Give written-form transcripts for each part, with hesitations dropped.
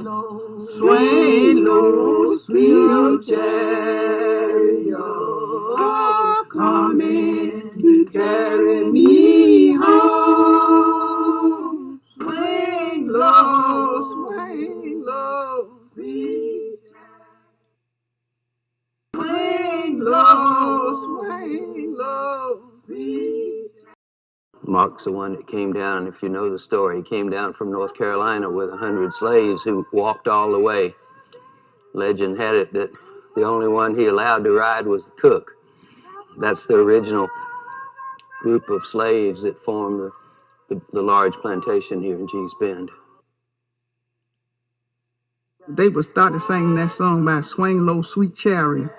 Swing low, sweet chariot, come in, carry me home. Swing low, sweet swing low, sweet. Mark's the one that came down, if you know the story, he came down from North Carolina with 100 slaves who walked all the way. Legend had it that the only one he allowed to ride was the cook. That's the original group of slaves that formed the large plantation here in Gee's Bend. They would start singing that song by Swing Low, Sweet Chariot,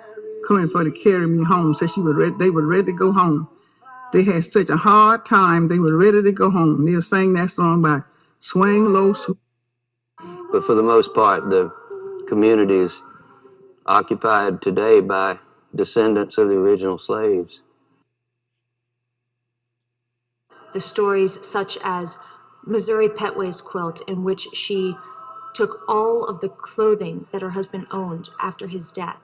coming for to carry me home. Said they were ready to go home. They had such a hard time, they were ready to go home. They sang that song by Swing Low, Sweet. But for the most part, the community is occupied today by descendants of the original slaves. The stories such as Missouri Petway's quilt, in which she took all of the clothing that her husband owned after his death,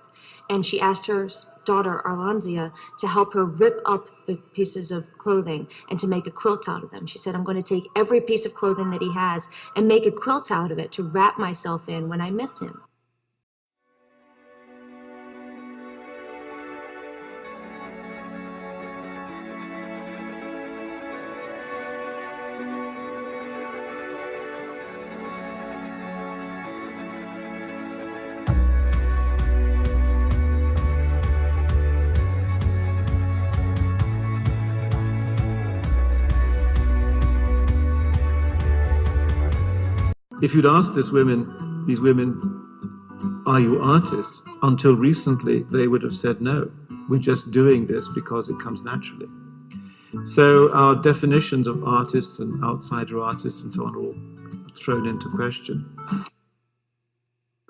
and she asked her daughter, Arlanzia, to help her rip up the pieces of clothing and to make a quilt out of them. She said, I'm going to take every piece of clothing that he has and make a quilt out of it to wrap myself in when I miss him. If you'd asked these women, are you artists? Until recently, they would have said no. We're just doing this because it comes naturally. So our definitions of artists and outsider artists and so on are all thrown into question.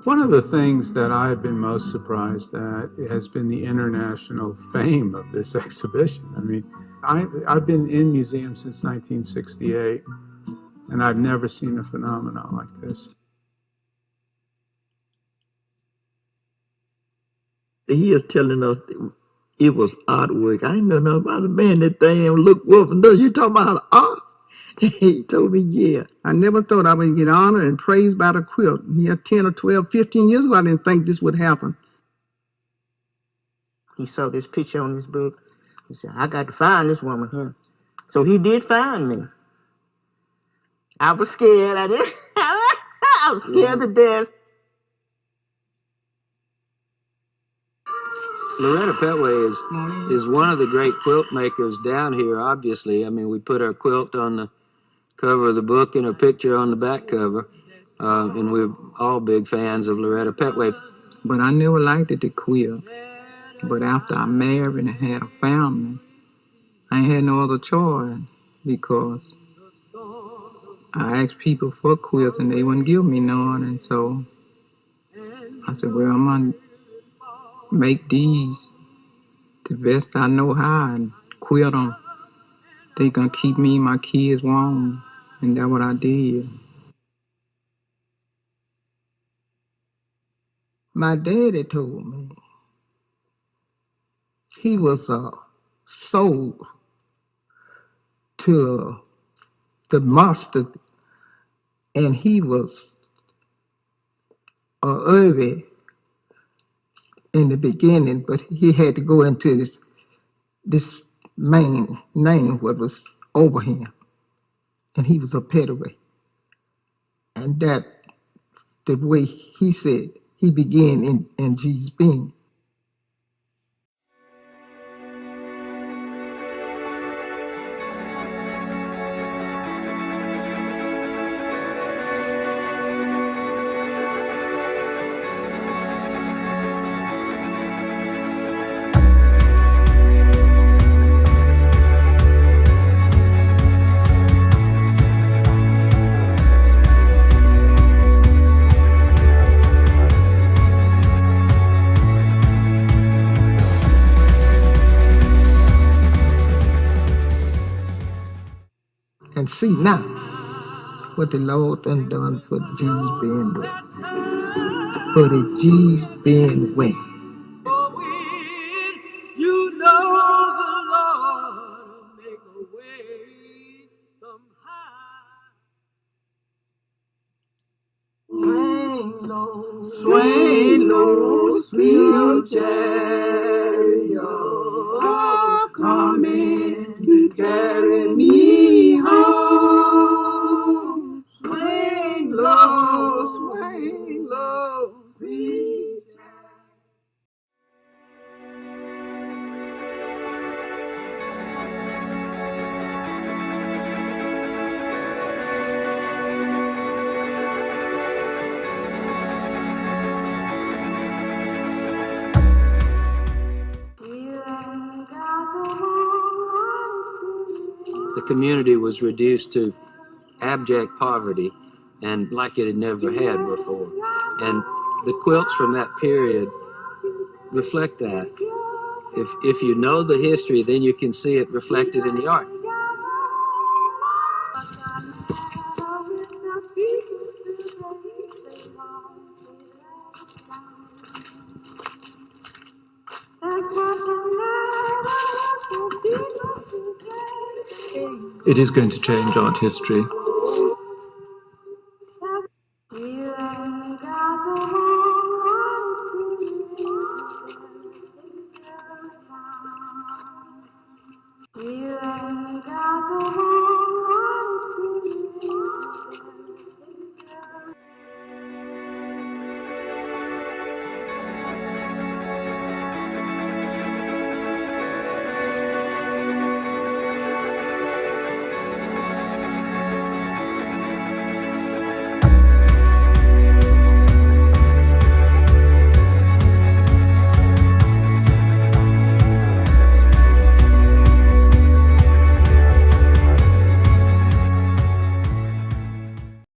One of the things that I've been most surprised at has been the international fame of this exhibition. I mean, I've been in museums since 1968. And I've never seen a phenomenon like this. He is telling us it was artwork. I didn't know nothing about the man that thing and look wolf and you talking about art? He told me, yeah. I never thought I would get honored and praised by the quilt. Here 10 or 12, 15 years ago, I didn't think this would happen. He saw this picture on this book. He said, I got to find this woman here. So he did find me. I was scared. I was scared to death. Loretta Petway is one of the great quilt makers down here, obviously. I mean, we put our quilt on the cover of the book and her picture on the back cover. And we're all big fans of Loretta Petway. But I never liked it to quilt. But after I married and had a family, I ain't had no other choice because I asked people for quilts and they wouldn't give me none, and so I said, well, I'm gonna make these the best I know how and quilt them. They gonna keep me and my kids warm, and that's what I did. My daddy told me he was sold to the master, and he was early in the beginning, but he had to go into this main name what was over him, and he was a Petaway. And that the way he said he began in Gee's Bend. And see now, what the Lord done for G's being wet. For the G's being wet. You know the Lord will make a way somehow. Swing low, sweet chariot, come in, carry me home. Swing low, sweet The community was reduced to abject poverty and like it had never had before. And the quilts from that period reflect that. If you know the history, then you can see it reflected in the art. It is going to change art history.